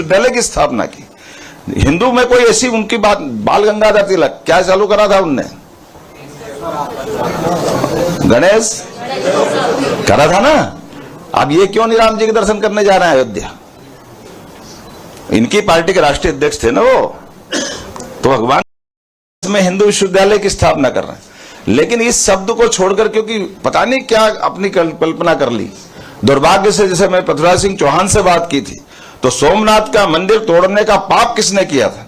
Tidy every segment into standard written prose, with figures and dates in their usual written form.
विश्वविद्यालय की स्थापना की। हिंदू में कोई ऐसी उनकी बात, बाल गंगाधर तिलक क्या चालू करा था उनने? गणेश करा था ना। अब ये क्यों नहीं राम जी के दर्शन करने जा रहे हैं अयोध्या? इनकी पार्टी के राष्ट्रीय अध्यक्ष थे ना वो, तो भगवान में हिंदू विश्वविद्यालय की स्थापना कर रहे हैं। लेकिन इस शब्द को छोड़कर, क्योंकि पता नहीं क्या अपनी कल्पना कर ली, दुर्भाग्य से, जैसे मैं पृथ्वीराज सिंह चौहान से बात की थी, तो सोमनाथ का मंदिर तोड़ने का पाप किसने किया था?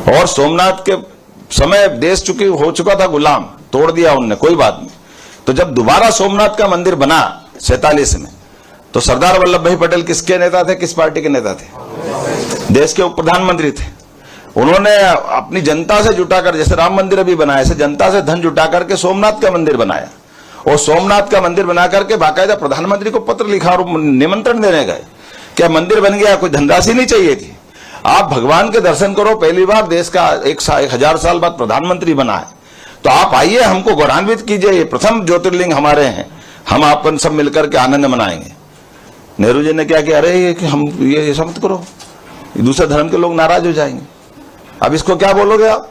और सोमनाथ के समय देश हो चुका था गुलाम, तोड़ दिया उनने, कोई बात नहीं। तो जब दोबारा सोमनाथ का मंदिर बना 47 में, तो सरदार वल्लभ भाई पटेल किसके नेता थे, किस पार्टी के नेता थे? देश के उप प्रधानमंत्री थे। उन्होंने अपनी जनता से जुटाकर, जैसे राम मंदिर अभी बनाया, ऐसे जनता से धन जुटा करके सोमनाथ का मंदिर बनाया, और सोमनाथ का मंदिर बना करके बाकायदा प्रधानमंत्री को पत्र लिखा और निमंत्रण देने गए। क्या मंदिर बन गया, कोई धनराशि नहीं चाहिए थी? आप भगवान के दर्शन करो, पहली बार देश का 1000 साल बाद प्रधानमंत्री बना है, तो आप आइए, हमको गौरवान्वित कीजिए, ये प्रथम ज्योतिर्लिंग हमारे हैं, हम अपन सब मिलकर के आनंद मनाएंगे। नेहरू जी ने क्या किया, अरे ये कि हम ये सब मत करो, दूसरे धर्म के लोग नाराज हो जाएंगे। अब इसको क्या बोलोगे आप?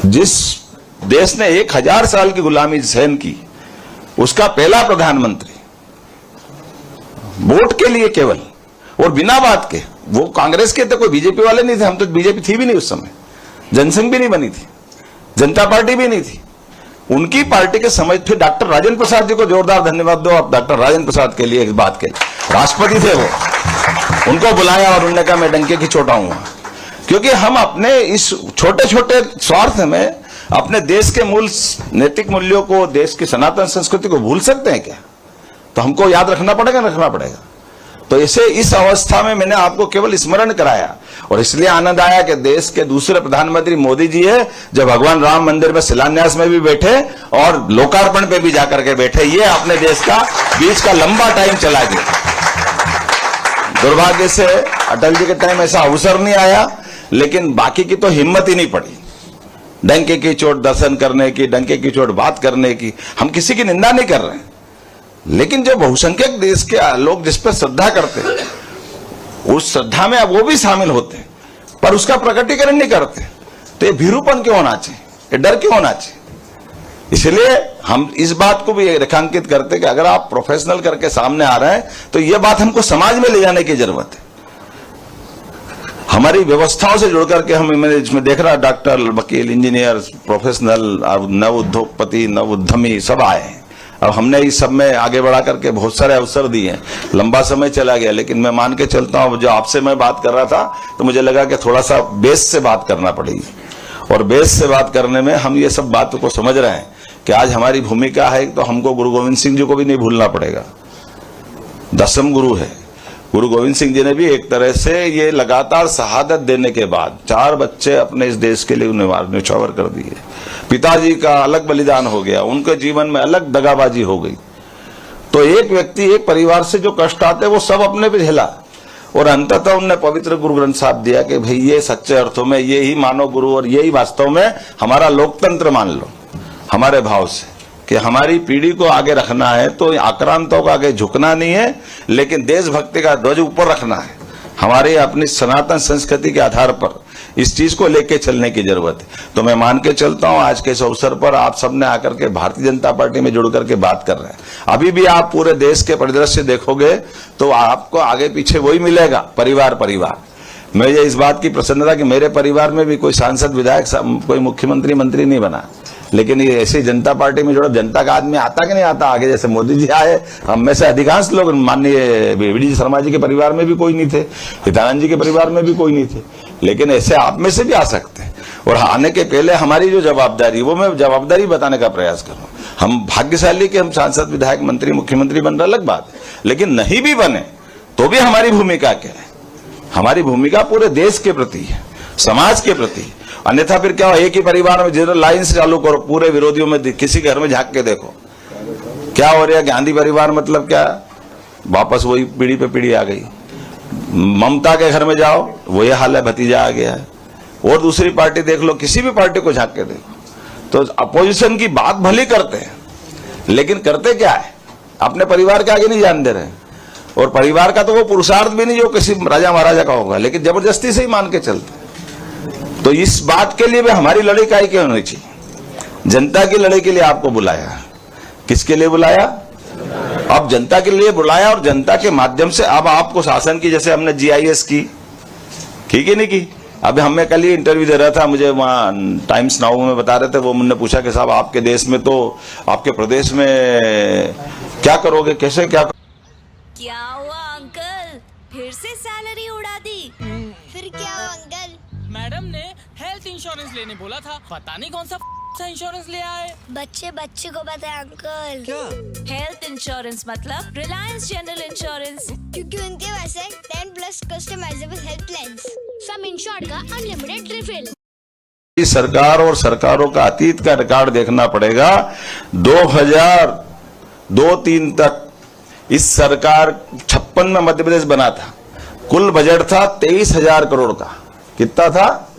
जिस देश ने 1000 साल की गुलामी सहन की, उसका पहला प्रधानमंत्री वोट के लिए केवल, और बिना बात के, वो कांग्रेस के थे, कोई बीजेपी वाले नहीं थे, हम तो बीजेपी थी भी नहीं उस समय, जनसंघ भी नहीं बनी थी, जनता पार्टी भी नहीं थी, उनकी पार्टी के समय थे। डॉक्टर राजेंद्र प्रसाद जी को जोरदार धन्यवाद दो आप, डॉक्टर राजेंद्र प्रसाद के लिए, इस बात के राष्ट्रपति थे वो, उनको बुलाया और उन्होंने कहा मैं डंके की चोट आऊंगा। क्योंकि हम अपने इस छोटे छोटे स्वार्थ में अपने देश के मूल नैतिक मूल्यों को, देश की सनातन संस्कृति को भूल सकते हैं क्या? तो हमको याद रखना पड़ेगा। तो इसे इस अवस्था में मैंने आपको केवल स्मरण कराया, और इसलिए आनंद आया कि देश के दूसरे प्रधानमंत्री मोदी जी है, जब भगवान राम मंदिर में शिलान्यास में भी बैठे और लोकार्पण पे भी जाकर के बैठे। ये अपने देश का बीच का लंबा टाइम चला गया। दुर्भाग्य से अटल जी के टाइम ऐसा अवसर नहीं आया, लेकिन बाकी की तो हिम्मत ही नहीं पड़ी डंके की चोट दर्शन करने की, डंके की चोट बात करने की। हम किसी की निंदा नहीं कर रहे हैं, लेकिन जो बहुसंख्यक देश के लोग जिस पर श्रद्धा करते हैं, उस श्रद्धा में वो भी शामिल होते हैं, पर उसका प्रकटीकरण नहीं करते। तो ये भीरूपन क्यों होना चाहिए, ये डर क्यों होना चाहिए? इसलिए हम इस बात को भी रेखांकित करते हैं कि अगर आप प्रोफेशनल करके सामने आ रहे हैं, तो ये बात हमको समाज में ले जाने की जरूरत है। हमारी व्यवस्थाओं से जुड़ करके हम इसमें देख रहा, डॉक्टर, वकील, इंजीनियर, प्रोफेशनल, नव उद्योगपति, नव उद्यमी सब आए हैं। अब हमने इस सब में आगे बढ़ा करके बहुत सारे अवसर दिए हैं। लंबा समय चला गया, लेकिन मैं मान के चलता हूं, जो आपसे मैं बात कर रहा था, तो मुझे लगा कि थोड़ा सा बेस से बात करना पड़ेगी, और बेस से बात करने में हम ये सब बातों को समझ रहे हैं कि आज हमारी भूमिका है, तो हमको गुरु गोविंद सिंह जी को भी नहीं भूलना पड़ेगा। 10वें गुरु है गुरु गोविंद सिंह जी ने भी एक तरह से ये लगातार शहादत देने के बाद 4 बच्चे अपने इस देश के लिए न्यौछावर कर दिए। पिताजी का अलग बलिदान हो गया, उनके जीवन में अलग दगाबाजी हो गई। तो एक व्यक्ति, एक परिवार से जो कष्ट आते वो सब अपने पे झेला, और अंततः उनने पवित्र गुरु ग्रंथ साहब दिया कि भाई ये सच्चे अर्थों में ये ही मानो गुरु, और यही वास्तव में हमारा लोकतंत्र मान लो, हमारे भाव से कि हमारी पीढ़ी को आगे रखना है, तो आक्रांतों को आगे झुकना नहीं है, लेकिन देशभक्ति का ध्वज ऊपर रखना है। हमारी अपनी सनातन संस्कृति के आधार पर इस चीज को लेके चलने की जरूरत है। तो मैं मान के चलता हूं, आज के इस अवसर पर आप सबने आकर के भारतीय जनता पार्टी में जुड़ करके बात कर रहे हैं। अभी भी आप पूरे देश के परिदृश्य देखोगे तो आपको आगे पीछे वही मिलेगा, परिवार। मुझे इस बात की प्रसन्नता कि मेरे परिवार में भी कोई सांसद, विधायक, कोई मुख्यमंत्री, मंत्री नहीं बना, लेकिन ये ऐसी जनता पार्टी में जोड़ा, जनता का आदमी आता कि नहीं आता आगे? जैसे मोदी जी आए, हम में से अधिकांश लोग, माननीय वीडी शर्मा जी के परिवार में भी कोई नहीं थे, हितानंद जी के परिवार में भी कोई नहीं थे, लेकिन ऐसे आप में से भी आ सकते हैं। और आने के पहले हमारी जो जवाबदारी, वो मैं जवाबदारी बताने का प्रयास कर रहा हूं। हम भाग्यशाली कि हम सांसद, विधायक, मंत्री, मुख्यमंत्री बन रहे, अलग बात है, लेकिन नहीं भी बने तो भी हमारी भूमिका क्या है? हमारी भूमिका पूरे देश के प्रति है, समाज के प्रति। अन्यथा फिर क्या हो, एक ही परिवार में जनरल लाइन से चालू करो, पूरे विरोधियों में किसी घर में झांक के देखो क्या हो रहा है। गांधी परिवार मतलब क्या, वापस वही पीढ़ी पे पीढ़ी आ गई। ममता के घर में जाओ, वही हाल है, भतीजा आ गया है। और दूसरी पार्टी देख लो, किसी भी पार्टी को झांक के देखो, तो अपोजिशन की बात भली करते हैं, लेकिन करते क्या है? अपने परिवार के आगे नहीं जान दे रहे, और परिवार का तो वो पुरुषार्थ भी नहीं जो किसी राजा महाराजा का होगा, लेकिन जबरदस्ती से ही मान के चलते। तो इस बात के लिए भी हमारी लड़ाई काहे की होनी चाहिए? जनता की लड़ाई के लिए आपको बुलाया। किसके लिए बुलाया? अब जनता के लिए बुलाया, और जनता के माध्यम से अब आपको शासन की, जैसे हमने GIS की ठीक है नहीं की। अभी हमें कल ही इंटरव्यू दे रहा था, मुझे वहां टाइम्स नाउ में बता रहे थे, वो मुझे पूछा कि साहब आपके देश में तो, आपके प्रदेश में क्या करोगे, कैसे क्या हुआ अंकल? फिर से सैलरी उड़ा दी? फिर क्या हुआ अंकल? मैडम ने हेल्थ इंश्योरेंस लेने बोला था, पता नहीं कौन सा इंश्योरेंस ले आए। बच्चे को बताए अंकल। क्या? हेल्थ इंश्योरेंस मतलब रिलायंस जनरल इंश्योरेंस, क्योंकि उनके पास है 10+ customizable health plans, sum insured का अनलिमिटेड रिफिल। सरकार और सरकारों का अतीत का रिकॉर्ड देखना पड़ेगा। 2002-3 तक इस सरकार 56 में मध्य प्रदेश बना था, कुल बजट था 23,000 करोड़ का। कितना था?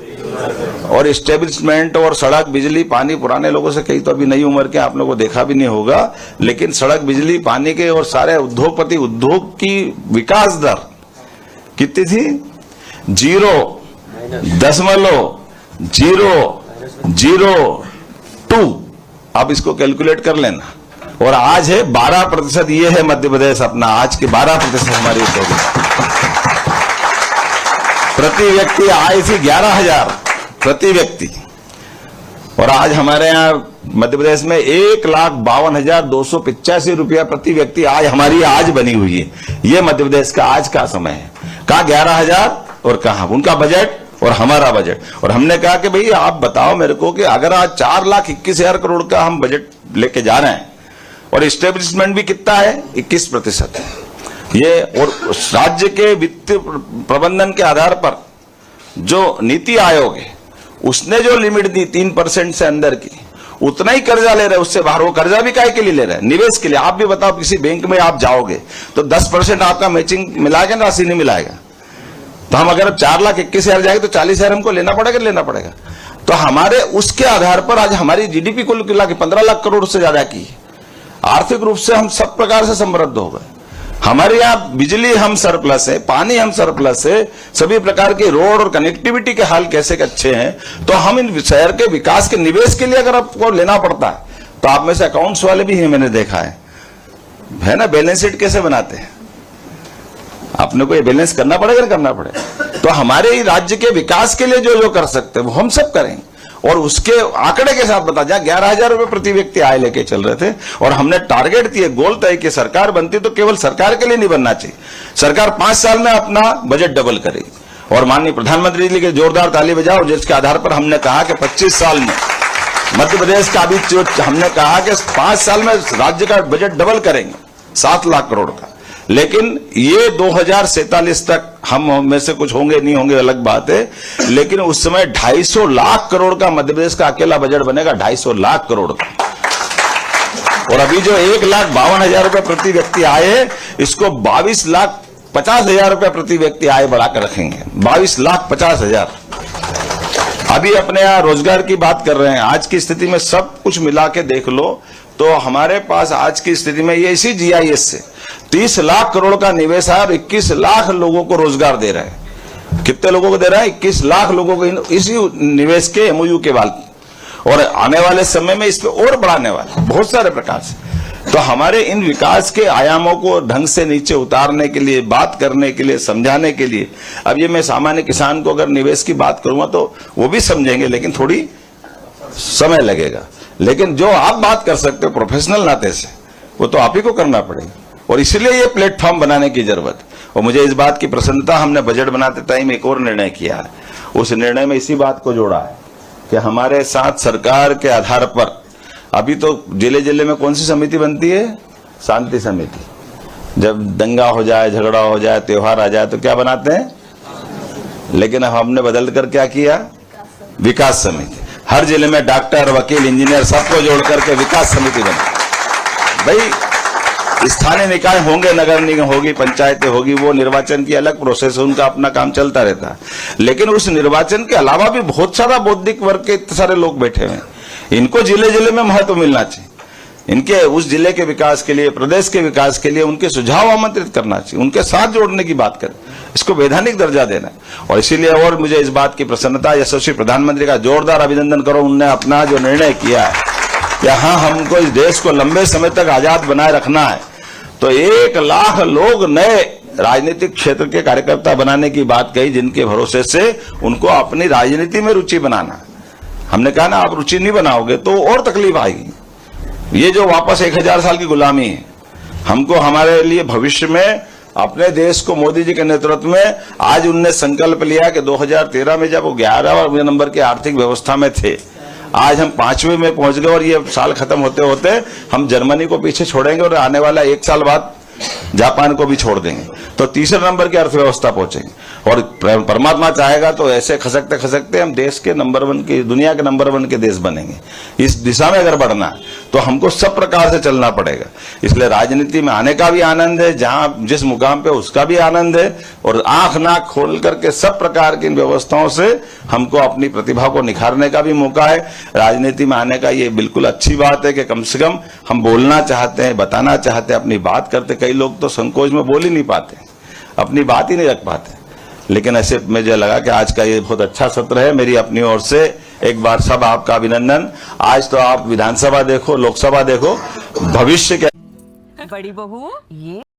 और एस्टेब्लिशमेंट और सड़क, बिजली, पानी, पुराने लोगों से कई तो अभी नई उम्र के आप लोगों को देखा भी नहीं होगा, लेकिन सड़क, बिजली, पानी के और सारे उद्योगपति, उद्योग की विकास दर कितनी थी? 0.002। आप इसको कैलकुलेट कर लेना। और आज है 12%। ये है मध्य प्रदेश अपना, आज के 12% हमारी प्रति व्यक्ति आय थी 11,000 प्रति व्यक्ति, और आज हमारे यहाँ मध्य प्रदेश में 1,52,285 रुपया प्रति व्यक्ति आज हमारी आज बनी हुई है। ये मध्य प्रदेश का आज का समय है। कहा 11,000 और कहा उनका बजट और हमारा बजट। और हमने कहा कि भाई आप बताओ मेरे को कि अगर आज 4,21,000 करोड़ का हम बजट लेके जा रहे हैं, और एस्टेब्लिशमेंट भी कितना है? 21% है ये। और राज्य के वित्त प्रबंधन के आधार पर जो नीति आयोग है उसने जो लिमिट दी 3% से अंदर की, उतना ही कर्जा ले रहे हैं, उससे बाहर। वो कर्जा भी काहे के लिए ले रहे हैं? निवेश के लिए। आप भी बताओ, किसी बैंक में आप जाओगे तो 10% आपका मैचिंग मिलाएगा ना, राशि नहीं मिलाएगा? तो हम अगर 4,21,000 जाएंगे तो 40,000 हमको लेना पड़ेगा। तो हमारे उसके आधार पर आज हमारी GDP कुल मिला के 15 लाख करोड़ से ज्यादा की। आर्थिक रूप से हम सब प्रकार से समृद्ध हो गए। हमारे यहाँ बिजली हम सरप्लस है, पानी हम सरप्लस है, सभी प्रकार के रोड और कनेक्टिविटी के हाल कैसे अच्छे हैं। तो हम इन शहर के विकास के निवेश के लिए अगर आपको लेना पड़ता है, तो आप में से अकाउंट्स वाले भी हैं, मैंने देखा है ना, बैलेंस शीट कैसे बनाते हैं। आपने को ये बैलेंस करना पड़ेगा ना, करना पड़ेगा। तो हमारे राज्य के विकास के लिए जो जो कर सकते हैं वो हम सब करेंगे। और उसके आंकड़े के साथ बता, जहां 11,000 रुपए प्रति व्यक्ति आय लेके चल रहे थे, और हमने टारगेट दिए, गोल तय कि सरकार बनती तो केवल सरकार के लिए नहीं बनना चाहिए, सरकार 5 साल में अपना बजट डबल करेगी। और माननीय प्रधानमंत्री जी के जोरदार ताली बजाओ, जिसके आधार पर हमने कहा कि 25 साल में मध्य प्रदेश का अभी हमने कहा कि 5 साल में राज्य का बजट डबल करेंगे, 7 लाख करोड़ का। लेकिन ये 2047 तक हम में से कुछ होंगे नहीं होंगे अलग बात है, लेकिन उस समय 250 लाख करोड़ का मध्य प्रदेश का अकेला बजट बनेगा, 250 लाख करोड़ का। और अभी जो 1,52,000 रुपए प्रति व्यक्ति आए, इसको 22,50,000 रुपए प्रति व्यक्ति आय बढ़ाकर रखेंगे, 22,50,000। अभी अपने यहाँ रोजगार की बात कर रहे हैं। आज की स्थिति में सब कुछ मिला के देख लो तो हमारे पास आज की स्थिति में ये इसी GIS से 30 लाख करोड़ का निवेश है और 21 लाख लोगों को रोजगार दे रहे हैं। कितने लोगों को दे रहा है? 21 लाख लोगों को इसी निवेश के MOU के बाद, और आने वाले समय में इस पे और बढ़ाने वाले बहुत सारे प्रकार से। तो हमारे इन विकास के आयामों को ढंग से नीचे उतारने के लिए, बात करने के लिए, समझाने के लिए, अब ये मैं सामान्य किसान को अगर निवेश की बात करूंगा तो वो भी समझेंगे, लेकिन थोड़ी समय लगेगा। लेकिन जो आप बात कर सकते हो प्रोफेशनल नाते से, वो तो आप ही को करना पड़ेगा। और इसलिए ये प्लेटफॉर्म बनाने की जरूरत। और मुझे इस बात की प्रसन्नता, हमने बजट बनाते टाइम एक और निर्णय किया है। उस निर्णय में इसी बात को जोड़ा है कि हमारे साथ सरकार के आधार पर, अभी तो जिले जिले में कौन सी समिति बनती है? शांति समिति। जब दंगा हो जाए, झगड़ा हो जाए, त्योहार आ जाए तो क्या बनाते हैं? लेकिन अब हमने बदल कर क्या किया? विकास समिति। हर जिले में डॉक्टर, वकील, इंजीनियर सबको जोड़ करके विकास समिति बनी। भाई स्थानीय निकाय होंगे, नगर निगम होगी, पंचायतें होगी, वो निर्वाचन की अलग प्रोसेस है, उनका अपना काम चलता रहता है। लेकिन उस निर्वाचन के अलावा भी बहुत सारा बौद्धिक वर्ग के इतने सारे लोग बैठे हुए हैं, इनको जिले जिले में महत्व मिलना चाहिए। इनके उस जिले के विकास के लिए, प्रदेश के विकास के लिए उनके सुझाव आमंत्रित करना चाहिए, उनके साथ जोड़ने की बात करें, इसको वैधानिक दर्जा देना है। और इसीलिए और मुझे इस बात की प्रसन्नता, यशस्वी प्रधानमंत्री का जोरदार अभिनंदन करो, उनने अपना जो निर्णय किया है कि हाँ हमको इस देश को लंबे समय तक आजाद बनाए रखना है, तो 1 लाख लोग नए राजनीतिक क्षेत्र के कार्यकर्ता बनाने की बात कही, जिनके भरोसे से उनको अपनी राजनीति में रुचि बनाना। हमने कहा ना, आप रुचि नहीं बनाओगे तो और तकलीफ आएगी। ये जो वापस 1000 साल की गुलामी है, हमको हमारे लिए भविष्य में अपने देश को मोदी जी के नेतृत्व में, आज उनने संकल्प लिया कि 2013 में जब वो 11वें नंबर की आर्थिक व्यवस्था में थे, आज हम 5वें में पहुंच गए और ये साल खत्म होते होते हम जर्मनी को पीछे छोड़ेंगे और आने वाला 1 साल बाद जापान को भी छोड़ देंगे, तो 3रे नंबर की अर्थव्यवस्था पहुंचेंगे। और परमात्मा चाहेगा तो ऐसे खसकते खसकते हम देश के नंबर 1 की, दुनिया के नंबर 1 के देश बनेंगे। इस दिशा में अगर बढ़ना है तो हमको सब प्रकार से चलना पड़ेगा। इसलिए राजनीति में आने का भी आनंद है, जहां जिस मुकाम पे उसका भी आनंद है, और आंख नाक खोल करके सब प्रकार की व्यवस्थाओं से हमको अपनी प्रतिभा को निखारने का भी मौका है। राजनीति में आने का ये बिल्कुल अच्छी बात है कि कम से कम हम बोलना चाहते हैं, बताना चाहते हैं, अपनी बात करते। कई लोग तो संकोच में बोल ही नहीं पाते, अपनी बात ही नहीं रख पाते। लेकिन ऐसे मुझे लगा कि आज का ये बहुत अच्छा सत्र है। मेरी अपनी ओर से एक बार सब आपका अभिनंदन। आज तो आप विधानसभा देखो, लोकसभा देखो, भविष्य के बड़ी बहू ये